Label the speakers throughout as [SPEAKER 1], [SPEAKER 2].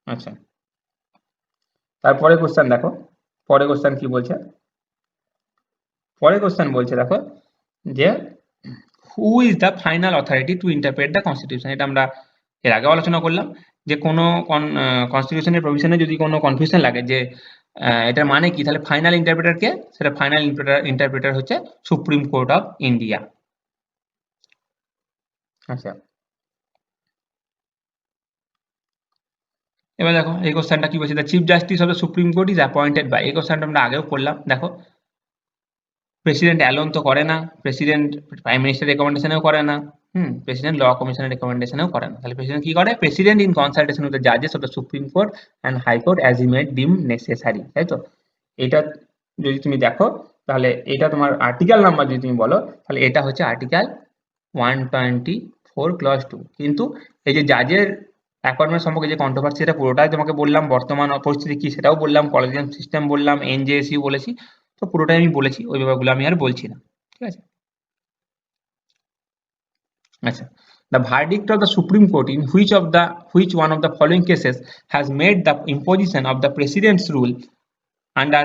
[SPEAKER 1] আচ্ছা, তারপরে কোশ্চেন দেখো, পরে কোশ্চেন কি বলছে। পরে কোশ্চেন বলছে দেখো যে who is the final authority two interpret the constitution. এটা আমরা এর আগেও আলোচনা করলাম যে কোনো কনস্টিটিউশনের প্রভিশনে যদি কোনো কনফিউশন লাগে যে এটার মানে কি, তাহলে ফাইনাল ইন্টারপ্রেটার কে, সেটা ফাইনাল ইন্টারপ্রেটার হচ্ছে সুপ্রিম কোর্ট অফ ইন্ডিয়া। আচ্ছা, এবার দেখো এই কোশ্চেনটা কি বলছে, the chief justice of the supreme court is appointed by. এই কোশ্চেনটা আমরা আগেও করলাম। দেখো প্রেসিডেন্ট অ্যালোন তো করে না, প্রেসিডেন্ট প্রাইম মিনিস্টার রেকমেন্ডেশনেও করে না, প্রেসিডেন্ট ল কমিশনের রেকমেন্ডেশনেও করে না, তাহলে প্রেসিডেন্ট কি করে, president in consultation with the জাজেস of the supreme court and high court as he made deem necessary, তাই তো। এটা যদি তুমি দেখো তাহলে এটা তোমার আর্টিকেল নাম্বার যদি তুমি বলো তাহলে এটা হচ্ছে আর্টিকেল 124 ক্লজ 2। কিন্তু এই যে জাজের অ্যাপয়েন্টমেন্ট সম্পর্কে যে কন্ট্রোভার্সি, এটা পুরোটাই তোমাকে বললাম, বর্তমান পরিস্থিতি কি সেটাও বললাম, কলেজিয়াম সিস্টেম বললাম, এনজেএসইউ বলেছি, তো পুরোটাই আমি বলেছি, ওই ব্যাপারগুলো আমি আর বলছি না, ঠিক আছে। আচ্ছা, the verdict of the Supreme Court in which one of the following cases has made the imposition of the president's rule under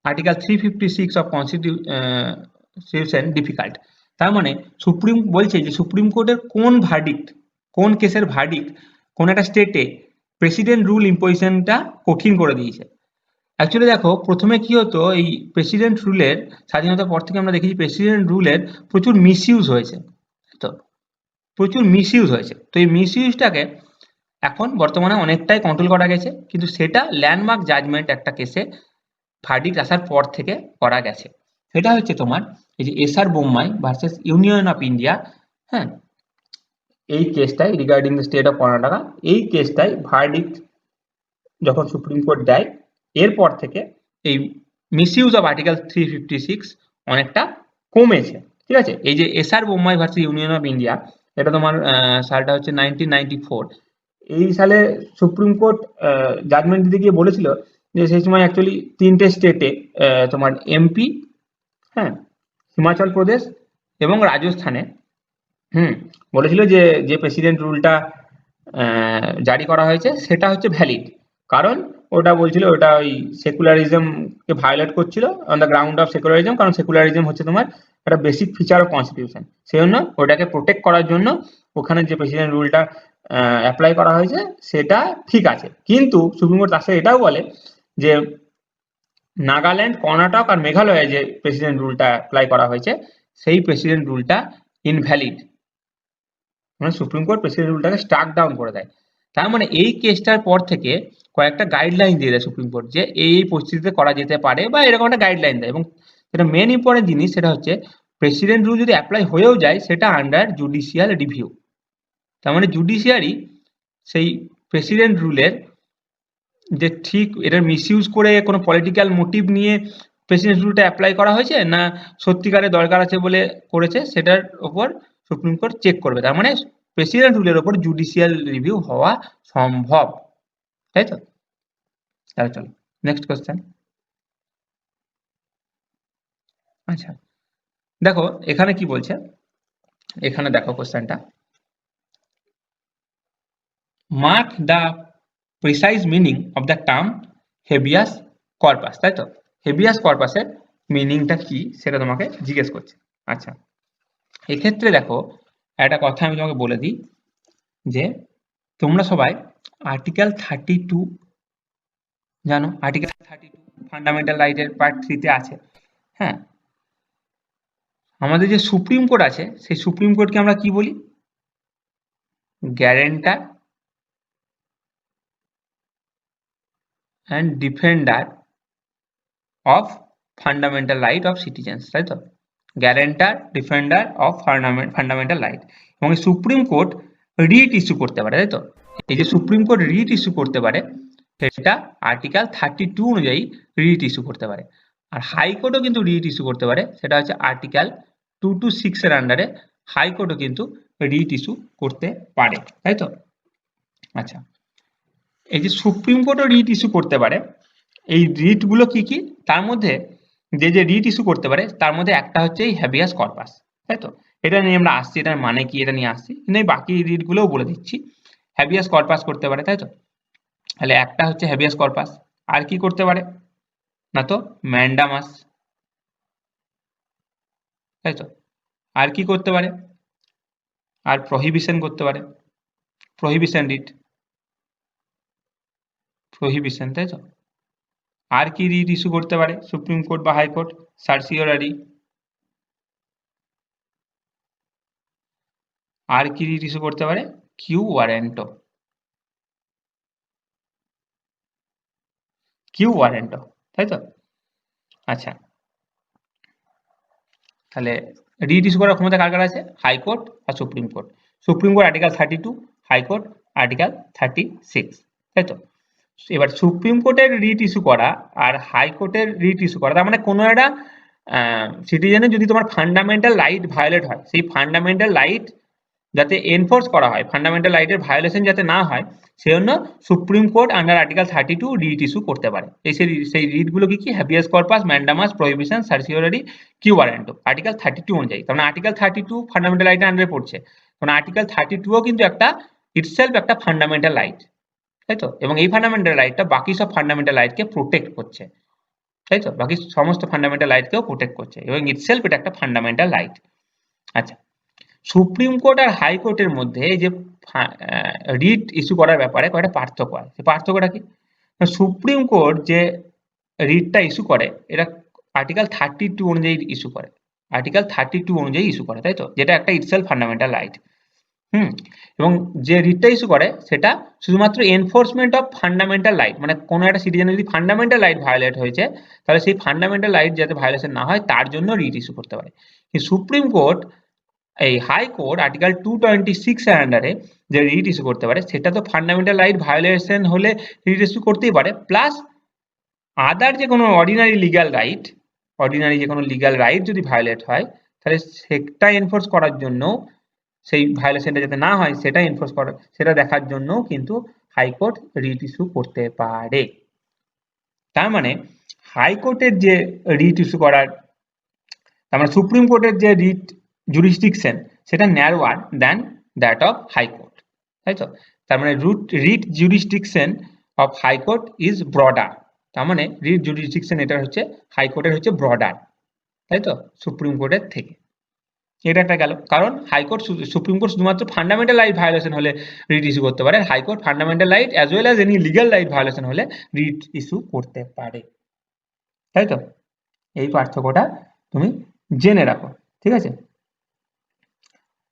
[SPEAKER 1] Article 356 of Constitution difficult। তার মানে সুপ্রিম বলছে যে সুপ্রিম কোর্টের কোন ভার্ডিক্ট, কোন কেসের ভার্ডিক্ট কোন একটা স্টেটে প্রেসিডেন্ট রুল ইম্পোজিশনটা কঠিন করে দিয়েছে। অ্যাকচুয়ালি দেখো প্রথমে কি হতো, এই প্রেসিডেন্ট রুলের স্বাধীনতার পর থেকে আমরা দেখেছি প্রেসিডেন্ট রুলের প্রচুর মিসইউজ হয়েছে, তো প্রচুর মিসইউজ হয়েছে, তো এই মিসইউজটাকে এখন বর্তমানে অনেকটাই কন্ট্রোল করা গেছে, কিন্তু সেটা ল্যান্ডমার্ক জাজমেন্ট একটা কেসে ভার্ডিক্ট আসার পর থেকে করা গেছে। সেটা হচ্ছে তোমার এই যে SR Bommai versus union of India. হ্যাঁ, এই কেসটাই regarding the state of Karnataka, এই কেসটাই ভার্ডিক্ট যখন সুপ্রিম কোর্ট দেয় এরপর থেকে এই মিসইউজ অফ আর্টিকেল 356 অনেকটা কমেছে, ঠিক আছে। এই যে SR Bommai versus union of India, এটা তোমার সালটা হচ্ছে 1994। এই সালে সুপ্রিম কোর্ট জাজমেন্ট দিতে গিয়ে বলেছিল যে সেই সময় অ্যাকচুয়ালি তিনটে স্টেটে তোমার এমপি, হ্যাঁ, হিমাচল প্রদেশ এবং রাজস্থানে হুম বলেছিল যে যে প্রেসিডেন্ট রুলটা জারি করা হয়েছে সেটা হচ্ছে ভ্যালিড, কারণ ওটা বলছিল ওটা ওই সেকুলারিজমকে ভায়োলেট করছিল on the ground of secularism, কারণ সেকুলারিজম হচ্ছে তোমার একটা বেসিক ফিচার অফ কনস্টিটিউশন, সেই জন্য ওটাকে প্রোটেক্ট করার জন্য ওখানে যে প্রেসিডেন্ট রুলটা অ্যাপ্লাই করা হয়েছে সেটা ঠিক আছে। কিন্তু সুপ্রিম কোর্ট তার সাথে এটাও বলে যে নাগাল্যান্ড, কর্ণাটক আর মেঘালয়ে যে প্রেসিডেন্ট রুলটা অ্যাপ্লাই করা হয়েছে সেই প্রেসিডেন্ট রুলটা ইনভ্যালিড, মানে সুপ্রিম কোর্ট প্রেসিডেন্ট রুলটাকে স্ট্রাক ডাউন করে দেয়। তার মানে এই কেসটার পর থেকে কয়েকটা গাইডলাইন দিয়ে দেয় সুপ্রিম কোর্ট যে এই পরিস্থিতিতে করা যেতে পারে, বা এরকম একটা গাইডলাইন দেয়। এবং যেটা মেন ইম্পর্টেন্ট জিনিস সেটা হচ্ছে প্রেসিডেন্ট রুল যদি অ্যাপ্লাই হয়েও যায় সেটা আন্ডার জুডিশিয়াল রিভিউ। তার মানে জুডিশিয়ারি সেই প্রেসিডেন্ট রুলের যে ঠিক এটার মিসইউজ করে কোনো পলিটিক্যাল মোটিভ নিয়ে প্রেসিডেন্ট রুলটা অ্যাপ্লাই করা হয়েছে না সত্যিকারের দরকার আছে বলে করেছে, সেটার ওপর সুপ্রিম কোর্ট চেক করবে। তার মানে প্রেসিডেন্ট রুলের ওপর জুডিশিয়াল রিভিউ হওয়া সম্ভব, তাই তো। তাহলে চলো নেক্সট কোশ্চেন। আচ্ছা, দেখো এখানে কি বলছে, এখানে দেখো কোশ্চেনটা, mark the precise meaning of the term habeas corpus, তাই তো। হেবিয়াস কর্পাসের মিনিংটা কি সেটা তোমাকে জিজ্ঞেস করছে। আচ্ছা, এক্ষেত্রে দেখো একটা কথা আমি তোমাকে বলে দিই যে তোমরা সবাই আর্টিকেল 32 জানো, আর্টিকেল 32 ফান্ডামেন্টাল রাইটের পার্ট 3 তে আছে। হ্যাঁ, আমাদের যে সুপ্রিম কোর্ট আছে সেই সুপ্রিম কোর্টকে আমরা কি বলি, guarantor and defender of fundamental right of citizens, তাই তো। Guarantor, defender of fundamental right. এবং সুপ্রিম কোর্ট রিট ইস্যু করতে পারে, তাই তো। এই যে সুপ্রিম কোর্ট রিট ইস্যু করতে পারে সেটা আর্টিকেল 32 অনুযায়ী রিট ইস্যু করতে পারে। আর হাইকোর্টও কিন্তু রিট ইস্যু করতে পারে, সেটা হচ্ছে আর্টিকেল 226 এর আন্ডারে হাইকোর্টও কিন্তু রিট ইস্যু করতে পারে, তাই তো। আচ্ছা, এই যে সুপ্রিম কোর্টও রিট ইস্যু করতে পারে, এই রিট গুলো কি কি, তার মধ্যে যে যে রিট ইস্যু করতে পারে তার মধ্যে একটা হচ্ছে এই হ্যাবিয়াস কর্পাস, তাই তো। এটা নিয়ে আমরা আসছি, এটার মানে কি এটা নিয়ে আসছি, কিন্তু এই বাকি রিট গুলোও বলে দিচ্ছি। হ্যাবিয়াস কর্পাস করতে পারে, তাই তো। তাহলে একটা হচ্ছে হ্যাবিয়াস কর্পাস, আর কি করতে পারে না তো ম্যান্ডামাস, তাই তো। আর কি করতে পারে, আর প্রহিবিশন করতে পারে, প্রহিবিশন রিট, প্রহিবিশন, তাই তো। আর কি রিট ইস্যু করতে পারে সুপ্রিম কোর্ট বা হাইকোর্ট, সার্সিওরারি। আর কি রিট ইস্যু করতে পারে, কিউ ওয়ারেন্টো, কিউ ওয়ারেন্টো, তাই তো। আচ্ছা, তাহলে রিট ইস্যু করার ক্ষমতা কার কার আছে, হাইকোর্ট আর supreme court. Supreme court article 32, high court article 36, তাই তো। এবার সুপ্রিম কোর্টের রিট ইস্যু করা আর হাইকোর্টের রিট ইস্যু করা, তার মানে কোনো একটা সিটিজেনের যদি তোমার ফান্ডামেন্টাল রাইট ভায়োলেট হয়, সেই ফান্ডামেন্টাল রাইট যাতে এনফোর্স করা হয়, ফান্ডামেন্টাল রাইটের ভায়োলেশন যাতে না হয়, সেজন্য supreme court under article 32 writ issue করতে পারে। সেই রিটগুলো কি কি, habeas corpus, mandamus, prohibition, certiorari, quo warranto, article 32 অনুযায়ী। তার মানে আর্টিকেল 32 ফান্ডামেন্টাল রাইটের আন্ডারে পড়ছে, কারণ আর্টিকেল 32ও কিন্তু একটা ইটসেলফ একটা ফান্ডামেন্টাল রাইট, তাই তো। এবং এই ফান্ডামেন্টাল রাইটটা বাকি সব ফান্ডামেন্টাল রাইটকে প্রোটেক্ট করছে, তাই তো, বাকি সমস্ত ফান্ডামেন্টাল রাইটকেও প্রোটেক্ট করছে, এবং ইটসেলফ এটা একটা ফান্ডামেন্টাল রাইট। আচ্ছা, সুপ্রিম কোর্ট আর হাইকোর্টের মধ্যে এই যে রিট ইস্যু করার ব্যাপারে কয়েকটা পার্থক্য আছে। পার্থক্যটা কি, সুপ্রিম কোর্ট যে রিটটা ইস্যু করে এটা আর্টিকেল 32 অনুযায়ী ইস্যু করে, আর্টিকেল 32 অনুযায়ী ইস্যু করে, তাই তো, যেটা একটা ইটসেলফ ফান্ডামেন্টাল রাইট। এবং যে রিটটা ইস্যু করে সেটা শুধুমাত্র এনফোর্সমেন্ট অফ ফান্ডামেন্টাল রাইট, মানে কোনো একটা সিটিজেনের যদি ফান্ডামেন্টাল রাইট ভায়োলেট হয়েছে, তাহলে সেই ফান্ডামেন্টাল রাইট যাতে ভায়োলেশন না হয় তার জন্য রিট ইস্যু করতে পারে। কিন্তু সুপ্রিম কোর্ট, এই হাইকোর্ট আর্টিকেল 226 এর আন্ডারে যে রিট ইস্যু করতে পারে, সেটা তো ফান্ডামেন্টাল রাইট ভায়োলেশন হলে রিট ইস্যু করতেই পারে, প্লাস আদার যে কোনো অর্ডিনারি লিগ্যাল রাইট, অর্ডিনারি যে কোনো লিগ্যাল রাইট যদি ভায়োলেট হয়, তাহলে সেটা এনফোর্স করার জন্য, সেই ভায়োলেশনটা যাতে না হয় সেটা এনফোর্স করা, সেটা দেখার জন্য কিন্তু হাইকোর্ট রিট ইস্যু করতে পারে। তার মানে হাইকোর্টের যে রিট ইস্যু করার, তার মানে সুপ্রিম কোর্টের যে রিট জুরিসডিকশন সেটা ন্যারোয়ার দ্যান দ্যাট অফ হাইকোর্ট, তাই তো। তার মানে writ jurisdiction of high court is broader, তার মানে রিট জুরিসডিকশন এটা হচ্ছে হাইকোর্টের হচ্ছে ব্রডার, তাই তো, সুপ্রিম কোর্টের থেকে। এটা একটা গেল, কারণ হাইকোর্ট, সুপ্রিম কোর্ট শুধুমাত্র ফান্ডামেন্টাল রাইট ভায়োলেশন হলে রিট ইস্যু করতে পারে, high court fundamental right as well as any legal right violation হলে রিট ইস্যু করতে পারে, তাই তো। এই পার্থক্যটা তুমি জেনে রাখো, ঠিক আছে।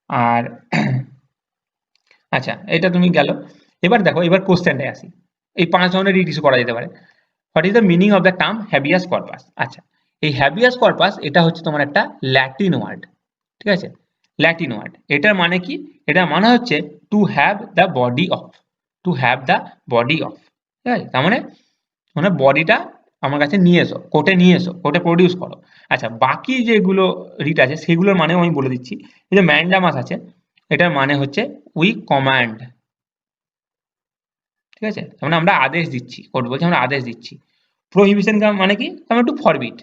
[SPEAKER 1] আর আচ্ছা, এটা তুমি গেল। এবার দেখো, এবার কোশ্চেনটায় আসি। এই 5 ধরনের রিট ইস্যু করা যেতে পারে। What is the meaning of the term habeas corpus? আচ্ছা, এই হ্যাবিয়াস কর্পাস এটা হচ্ছে তোমার একটা ল্যাটিন ওয়ার্ড, ঠিক আছে, ল্যাটিন ওয়ার্ড। এটার মানে কি, এটার মানে হচ্ছে two have the body of, two have the body of, ঠিক আছে। তার মানে মানে বডিটা আমার কাছে নিয়ে এসো, কোর্টে নিয়ে এসো, কোর্টে প্রডিউস করো। আচ্ছা, বাকি যেগুলো রিট আছে সেগুলোর মানেও আমি বলে দিচ্ছি। এই যে ম্যান্ডামাস আছে, এটার মানে হচ্ছে উই কমান্ড, ঠিক আছে, মানে আমরা আদেশ দিচ্ছি, কোর্ট বলছে আমরা আদেশ দিচ্ছি। প্রহিবিশন মানে কি, আমরা একটু ফরবিট,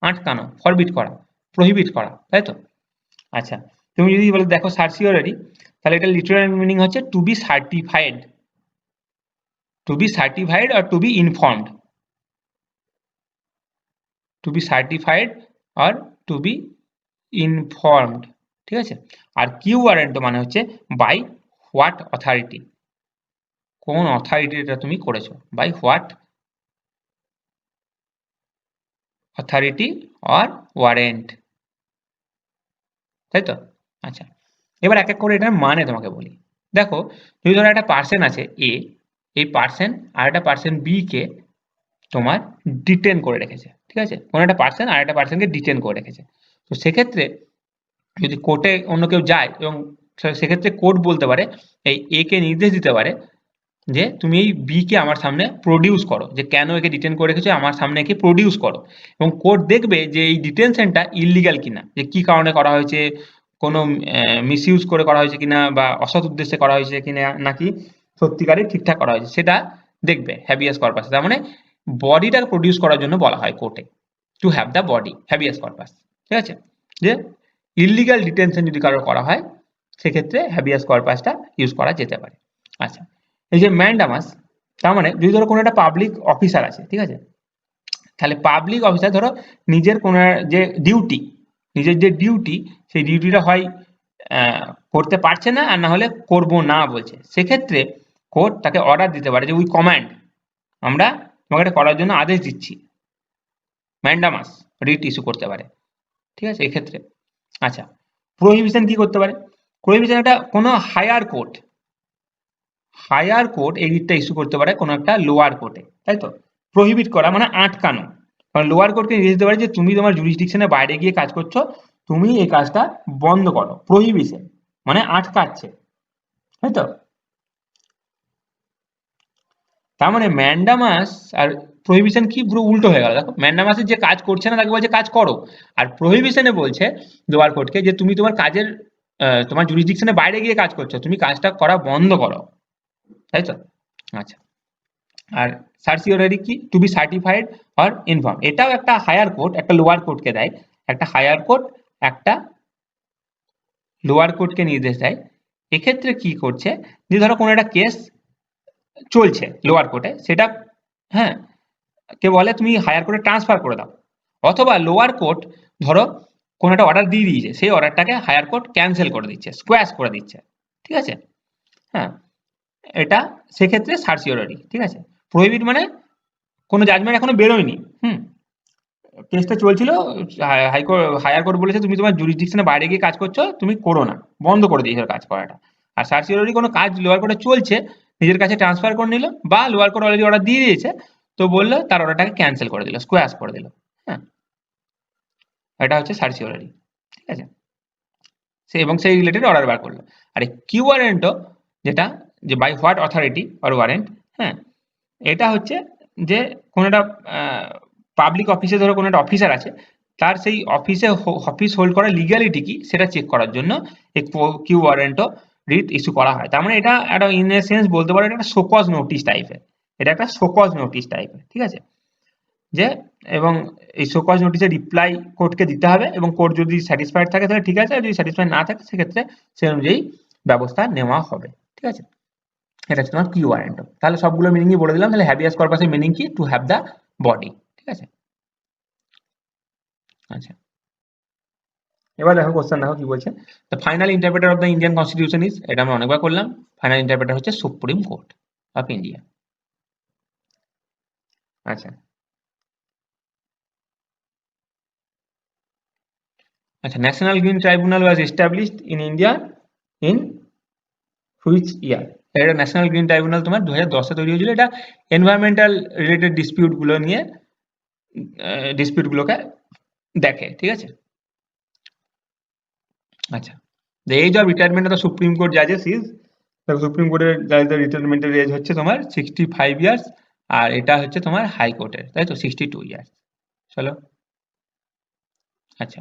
[SPEAKER 1] আটকানো, ফরবিট করা, প্রহিবিট করা, তাই তো। আচ্ছা, তুমি যদি বলে দেখো সার্সিওরারি, তাহলে এটা লিটারাল মিনিং হচ্ছে to be certified, to be certified আর to be informed, to be certified আর টু বি ইনফর্মড, ঠিক আছে। আর কিউ ওয়ারেন্ট মানে হচ্ছে বাই হোয়াট অথরিটি, কোন অথরিটি এটা তুমি করেছো, by what authority or warrant, তাই তো। আচ্ছা, এবার এক এক করে এটার মানে তোমাকে বলি। দেখো, যদি ধরো একটা পার্সন আছে এ, এই পার্সন আর একটা পার্সন বি কে তোমার ডিটেন করে রেখেছে, ঠিক আছে, কোনো একটা পার্সন আর একটা পার্সনকে ডিটেন করে রেখেছে। তো সেক্ষেত্রে যদি কোর্টে অন্য কেউ যায়, এবং সেক্ষেত্রে কোর্ট বলতে পারে, এই এ কে নির্দেশ দিতে পারে যে তুমি এই বি কে আমার সামনে প্রডিউস করো, যে কেন একে ডিটেন করে রেখেছো আমার সামনে একে প্রডিউস করো। এবং কোর্ট দেখবে যে এই ডিটেনশনটা ইললিগাল কিনা, যে কি কারণে করা হয়েছে, কোনো মিসইউজ করে করা হয়েছে কিনা, বা অসৎ উদ্দেশ্যে করা হয়েছে কিনা, নাকি সত্যিকারে ঠিকঠাক করা হয়েছে, সেটা দেখবে হ্যাবিয়াস কর্পাস। তার মানে বডিটাকে প্রডিউস করার জন্য বলা হয় কোর্টে, to have the body, habeas corpus, ঠিক আছে। যে ইললিগাল ডিটেনশন যদি কারো করা হয়, সেক্ষেত্রে হ্যাবিয়াস কর্পাসটা ইউজ করা যেতে পারে। আচ্ছা, এই যে ম্যান্ডামাস, তার মানে যদি ধরো কোনো একটা পাবলিক অফিসার আছে, ঠিক আছে, তাহলে পাবলিক অফিসার ধরো নিজের কোনো যে ডিউটি, নিজের যে ডিউটি, সেই ডিউটিটা হয় করতে পারছে না, আর না হলে করবো না বলছে, সেক্ষেত্রে কোর্ট তাকে অর্ডার দিতে পারে যে উই কমান্ড, আমরা তোমাকে এটা করার জন্য আদেশ দিচ্ছি, ম্যান্ডামাস রিট ইস্যু করতে পারে, ঠিক আছে এক্ষেত্রে। আচ্ছা, প্রোহিবিশন কি করতে পারে? প্রোহিবিশন একটা কোনো হায়ার কোর্ট এই রিটটা ইস্যু করতে পারে কোনো একটা লোয়ার কোর্টে, তাই তো। প্রোহিবিট করা মানে আটকানো, কারণ লোয়ার কোর্টকে নির্দেশ দিতে পারে যে তুমি তোমার জুরিসডিকশনের বাইরে গিয়ে কাজ করছো, তুমি এই কাজটা বন্ধ করো, প্রোহিবিশন মানে আটকাচ্ছে, তাই তো। তার মানে ম্যান্ডামাস আর প্রোহিবিশন কি পুরো উল্টো হয়ে গেল, দেখো ম্যান্ডামাসে যে কাজ করছে না তাকে বলছে কাজ করো, আর প্রোহিবিশনে বলছে লোয়ার কোর্টকে যে তুমি তোমার কাজের তোমার জুরিসডিকশনের বাইরে গিয়ে কাজ করছো, তুমি কাজটা করা বন্ধ করো, তাই তো। আচ্ছা, আর সার্সিওরারি কি? To be certified or inform, এটাও একটা হায়ার কোর্ট একটা লোয়ার কোর্টকে দেয়, একটা হায়ার কোর্ট একটা লোয়ার কোর্টকে নির্দেশ দেয়। এক্ষেত্রে কি করছে, যে ধরো কোনো একটা কেস চলছে লোয়ার কোর্টে, সেটা হ্যাঁ কে বলে তুমি হায়ার কোর্টে ট্রান্সফার করে দাও, অথবা লোয়ার কোর্ট ধরো কোনো একটা অর্ডার দিয়ে দিয়েছে, সেই অর্ডারটাকে হায়ার কোর্ট ক্যান্সেল করে দিচ্ছে, স্কোয়াশ করে দিচ্ছে, ঠিক আছে। হ্যাঁ, এটা সেক্ষেত্রে সার্সিওরারি, ঠিক আছে। প্রহিবিট মানে কোনো জাজমেন্ট এখনো বেরোয়নি, কেসটা চলছিল, হাইকোর্ট হায়ার কোর্ট বলেছে তুমি তোমার জুরিসডিকশনের বাইরে গিয়ে কাজ করছো, তুমি করো না, বন্ধ করে দিয়েছো কাজ করাটা। আর সার্সিওরারি কোনো কাজ লোয়ার কোর্টে চলছে, নিজের কাছে ট্রান্সফার করে নিল, বা লোয়ার কোর্ট অলরেডি অর্ডার দিয়ে দিয়েছে, তো বললো তার অর্ডারটাকে ক্যান্সেল করে দিল, স্কোয়াশ করে দিল। হ্যাঁ, এটা হচ্ছে সার্সিওরারি, ঠিক আছে। সে এবং সেই রিলেটেড অর্ডার বার করলো। আর এই কিউ ওয়ারেন্টও, যেটা যে by what authority or warrant, হ্যাঁ, এটা হচ্ছে যে কোনো একটা পাবলিক অফিসে ধরো কোনো একটা অফিসার আছে, তার সেই অফিস হোল্ড করার লিগ্যালিটি কি সেটা চেক করার জন্য এই কিউ ওয়ারেন্টও রিট ইস্যু করা হয়। তার মানে এটা একটা ইন এ সেন্স বলতে পারো এটা একটা শোকজ নোটিশ টাইপের, এটা একটা শোকজ নোটিশ টাইপের, ঠিক আছে। যে এবং এই শোকজ নোটিশের রিপ্লাই কোর্টকে দিতে হবে, এবং কোর্ট যদি স্যাটিসফাইড থাকে তাহলে ঠিক আছে, আর যদি স্যাটিসফাইড না থাকে সেক্ষেত্রে সে অনুযায়ী ব্যবস্থা নেওয়া হবে, ঠিক আছে। এটা হচ্ছে তোমার কিউ ওয়ারেন্ট। তাহলে সবগুলো মিনিংই বলে দিলাম। তাহলে হ্যাবিয়াস কর্পাসের মিনিং কি? টু হ্যাভ দ্য বডি, ঠিক আছে। আচ্ছা, এবার দেখো কোশ্চেন, দেখো কি বলছে। The final interpreter of the Indian constitution is, এটা আমরা অনেকবার করলাম, ফাইনাল ইন্টারপ্রেটার হচ্ছে সুপ্রিম কোর্ট অফ ইন্ডিয়া। আচ্ছা আচ্ছা, national green tribunal was established in India in which year? এটা ন্যাশনাল গ্রিন ট্রাইব্যুনাল তোমার 2010-এ তৈরি হয়েছিল। এটা এনভায়রনমেন্টাল রিলেটেড ডিসপিউটগুলো নিয়ে ডিসপিউটগুলোকে দেখে, ঠিক আছে। আচ্ছা, the age of retirement of the supreme court জাজেস ইজ, সুপ্রিম কোর্টের জাজেসদের রিটায়ারমেন্টের এজ হচ্ছে তোমার 65 ইয়ার্স, আর এটা হচ্ছে তোমার হাইকোর্টের, তাই তো 62 ইয়ার্স। চলো, আচ্ছা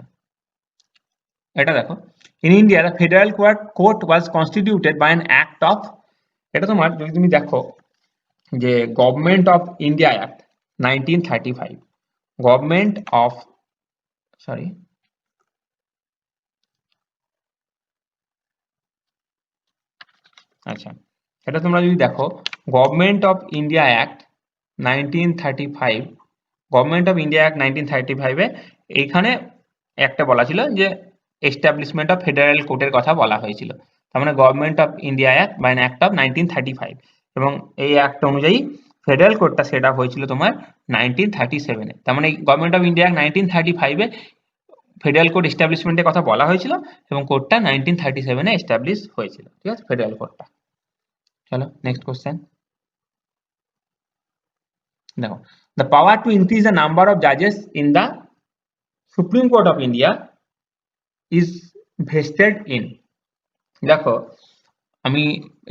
[SPEAKER 1] এটা দেখো, in India the federal court was constituted by an act of, এটা তোমার যদি তুমি দেখো যে government of India act 1935, government of, sorry আচ্ছা, এটা তোমরা যদি দেখো government of India act 1935, government of India act 1935-এ এইখানে একটা বলা ছিল যে এস্টাবলিশমেন্ট অফ ফেডারেল কোর্টের কথা বলা হয়েছিল। তার মানে government of India act by act of 1935, এবং এই অ্যাক্ট অনুযায়ী ফেডারেল কোর্টটা সেট আপ হয়েছিল তোমার 1937-এ। তার মানে গভর্নমেন্ট অফ ইন্ডিয়া অ্যাক্ট 1935-এ ফেডারেল কোর্ট এস্টাবলিশমেন্টের কথা বলা হয়েছিল, এবং কোর্টটা 1937-এ এস্টাবলিশ হয়েছিল, ঠিক আছে, ফেডারেল কোর্টটা। চলো নেক্সট কোশ্চেন দেখো, the power to increase the number of judges in the Supreme Court of India is vested in, দেখো আমি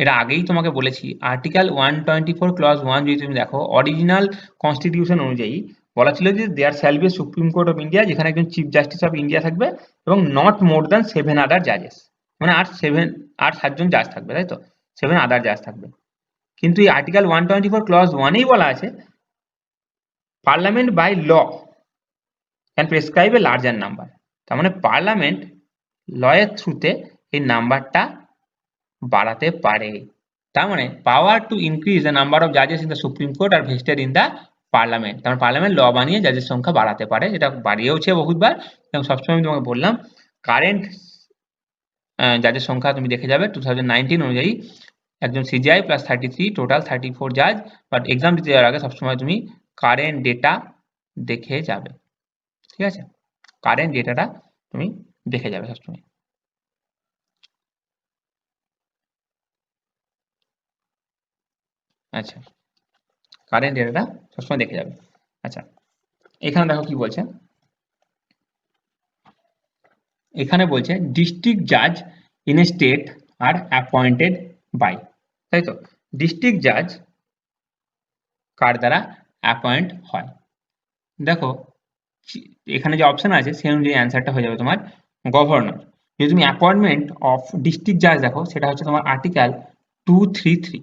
[SPEAKER 1] এর আগেই তোমাকে বলেছি আর্টিকেল 124 ক্লজ 1 যদি তুমি দেখো, অরিজিনাল কনস্টিটিউশন অনুযায়ী বলা ছিল যে there shall be supreme court of India, যেখানে একজন চিফ জাস্টিস অফ ইন্ডিয়া থাকবে এবং নট মোর দ্যান 7 আদার জাজেস, মানে আর 7জন জাজ থাকবে, তাই তো, 7 আদার জাজ থাকবে। কিন্তু এই আর্টিকেল 124 ক্লজ 1-এই বলা আছে parliament by law can prescribe a larger number. তার মানে পার্লামেন্ট লয়ের থ্রুতে এই নাম্বারটা বাড়াতে পারে, তার মানে power to increase the number of জাজেস ইন দ্য সুপ্রিম কোর্ট আর ভেস্টেড ইন দ্য পার্লামেন্ট। তার পার্লামেন্ট ল বানিয়ে জাজের সংখ্যা বাড়াতে পারে, এটা বাড়িয়েওছে বহুতবার। এবং সবসময় আমি তোমাকে বললাম কারেন্ট জাজের সংখ্যা তুমি দেখে যাবে 2019 অনুযায়ী একজন সিজিআই প্লাস 33 টোটাল 34 জাজ। বাট এক্সাম দিতে যাওয়ার আগে সবসময় তুমি কারেন্ট ডেটা দেখে যাবে, ঠিক আছে? কারেন্ট ডেটাটা তুমি দেখে যাবে সবসময়। আচ্ছা, কারেন্ট ডেটাটা সবসময় দেখে যাবে। আচ্ছা, এখানে দেখো কি বলছে, এখানে বলছে ডিস্ট্রিক্ট জাজ in a state are appointed by, তাই তো? ডিস্ট্রিক্ট জাজ কার দ্বারা অ্যাপয়েন্ট হয়? দেখো এখানে যে অপশন আছে সেই অনুযায়ী অ্যান্সারটা হয়ে যাবে তোমার গভর্নর। যদি তুমি অ্যাপয়েন্টমেন্ট অফ ডিস্ট্রিক্ট জাজ দেখো, সেটা হচ্ছে তোমার আর্টিকেল 233।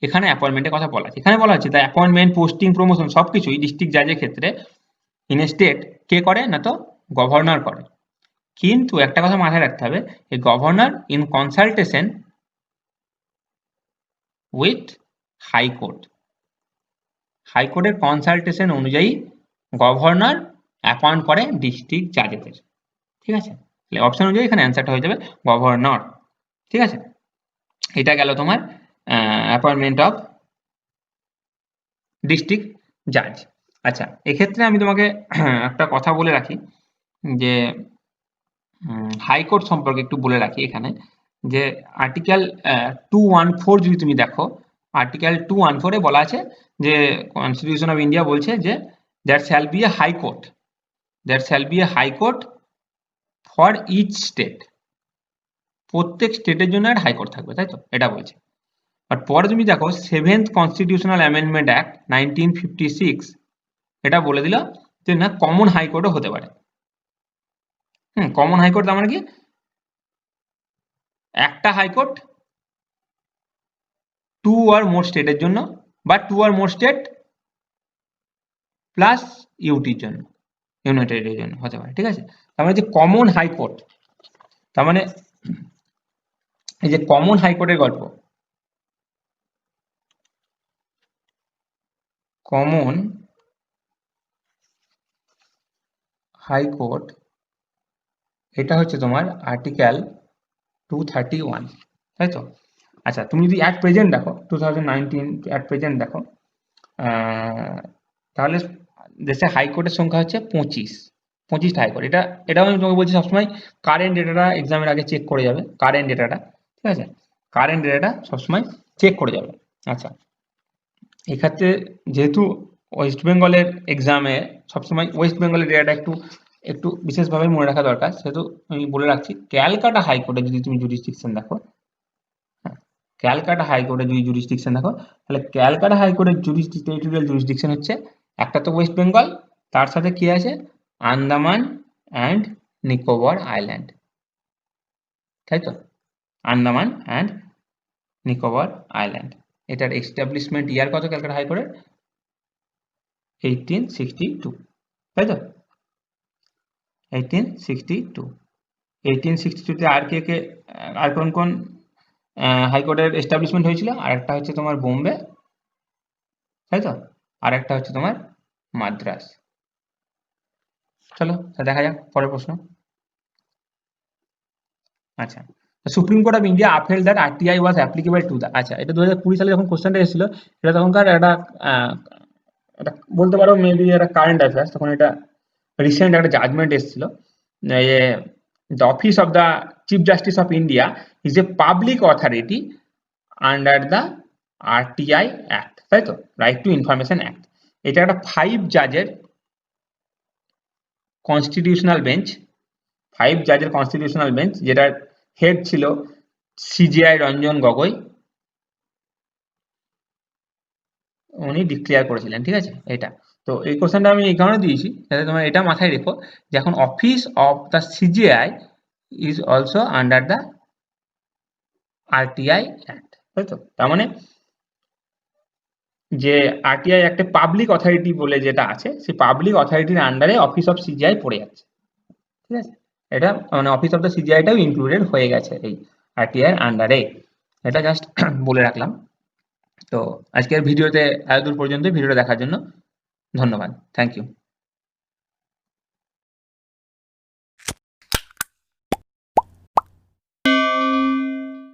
[SPEAKER 1] এখানে অ্যাপয়েন্টমেন্টের কথা বলা আছে। এখানে বলা হচ্ছে দ্য অ্যাপয়েন্টমেন্ট, পোস্টিং, প্রমোশন সবকিছুই ডিস্ট্রিক্ট জাজের ক্ষেত্রে ইন এ স্টেট কে করে না, তো গভর্নর করে। কিন্তু একটা কথা মাথায় রাখতে হবে, এই governor in consultation with high court, হাইকোর্টের কনসালটেশন অনুযায়ী গভর্নর অ্যাপয়েন্ট করে ডিস্ট্রিক্ট জাজেদের, ঠিক আছে? তাহলে অপশন অনুযায়ী এখানে অ্যান্সারটা হয়ে যাবে গভর্নর, ঠিক আছে? এটা গেল তোমার অ্যাপয়েন্টমেন্ট অফ ডিস্ট্রিক্ট জাজ। আচ্ছা, এক্ষেত্রে আমি তোমাকে একটা কথা বলে রাখি যে হাইকোর্ট সম্পর্কে একটু বলে রাখি এখানে, যে আর্টিকেল 214 যদি তুমি দেখো, আর্টিকেল 214 এ বলা আছে যে কনস্টিটিউশন অফ ইন্ডিয়া বলছে যে there shall be a high court, there shall be a high court for each state, প্রত্যেক স্টেটের জন্য একটা হাইকোর্ট থাকবে, তাই তো? এটা বলছে। আর পরে তুমি দেখো 7th কনস্টিটিউশনাল অ্যামেন্ডমেন্ট অ্যাক্ট 1956 এটা বলে দিল যে না, কমন হাইকোর্টও হতে পারে। কমন হাইকোর্ট তার মানে কি, একটা হাইকোর্ট 2 or more স্টেটের জন্য বা 2 or more স্টেট প্লাস ইউটির জন্য, ইউনাইটেড টেরিটরির জন্য হতে পারে, ঠিক আছে? তার মানে যে কমন হাইকোর্ট, তার মানে এই যে কমন হাইকোর্টের গল্প, কমন হাইকোর্ট এটা হচ্ছে তোমার আর্টিকেল 231, তাই তো? আচ্ছা, তুমি যদি অ্যাট প্রেজেন্ট দেখো 2019 অ্যাট প্রেজেন্ট দেখো, তাহলে দেশে হাইকোর্টের সংখ্যা হচ্ছে 25টা হাইকোর্ট। এটাও আমি তোমাকে বলছি সবসময় কারেন্ট ডেটাটা এক্সামের আগে চেক করে যাবে, কারেন্ট ডেটাটা, ঠিক আছে? কারেন্ট ডেটাটা সবসময় চেক করে যাবে। আচ্ছা, এক্ষেত্রে যেহেতু ওয়েস্ট বেঙ্গলের এক্সামে সবসময় ওয়েস্ট বেঙ্গলের ডেটাটা একটু বিশেষভাবে মনে রাখা দরকার, সেহেতু আমি বলে রাখছি ক্যালকাটা হাইকোর্টে যদি তুমি জুরিসডিকশন দেখো, ক্যালকাটা হাইকোর্টে যদি জুরিসডিকশন দেখো, তাহলে ক্যালকাটা হাইকোর্টের টেরিটোরিয়াল জুরিসডিকশন হচ্ছে একটা তো ওয়েস্ট বেঙ্গল, তার সাথে কি আছে আন্দামান অ্যান্ড নিকোবর আইল্যান্ড, তাই তো? Andaman and Nicobar island. এটার এস্টাবলিশমেন্ট ইয়ার কত ক্যালকাটা হাইকোর্টের? 1862, তাই তো? 1862 আর কোন হাইকোর্টের এস্টাবলিশমেন্ট হয়েছিল? আর একটা হচ্ছে তোমার বোম্বে, তাই তো? আর একটা হচ্ছে তোমার মাদ্রাস। চলো দেখা যাক পরের প্রশ্ন। আচ্ছা, supreme court of India upheld that RTI was applicable to the, আচ্ছা এটা 2020 সালে যখন কোশ্চেনটা এসেছিল, এটা তখনকার একটা বলতে পারো মেবি একটা কারেন্ট অ্যাফেয়ার্স, তখন এটা রিসেন্ট একটা জাজমেন্ট এসেছিল। The office of the Chief Justice of India is a public authority under the RTI Act, তাই তো? Right two information act. এটা একটা 5 জাজের কনস্টিটিউশনাল বেঞ্চ, 5 জাজের কনস্টিটিউশনাল বেঞ্চ, যেটার হেড ছিল সিজিআই রঞ্জন গগৈ, উনি ডিক্লেয়ার করেছিলেন, ঠিক আছে? এটা তো এই কোশ্চেনটা আমি এই কারণে দিয়েছি যাতে তোমরা এটা মাথায় রেখো যে এখন office of the CGI is also under the RTI act, তাই তো? তার মানে যে আরটিআই অ্যাক্টে পাবলিক অথরিটি বলে যেটা আছে, সেই পাবলিক অথরিটির আন্ডারে অফিস অফ সিজিআই পড়ে যাচ্ছে, ঠিক আছে? এটা মানে অফিস অফ দ্য সিজিআইটাও ইনক্লুডেড হয়ে গেছে এই আরটিআই এর আন্ডারে। এটা জাস্ট বলে রাখলাম। তো আজকের ভিডিওতে এতদূর পর্যন্ত ভিডিওটা দেখার জন্য ধন্যবাদ। Thank you.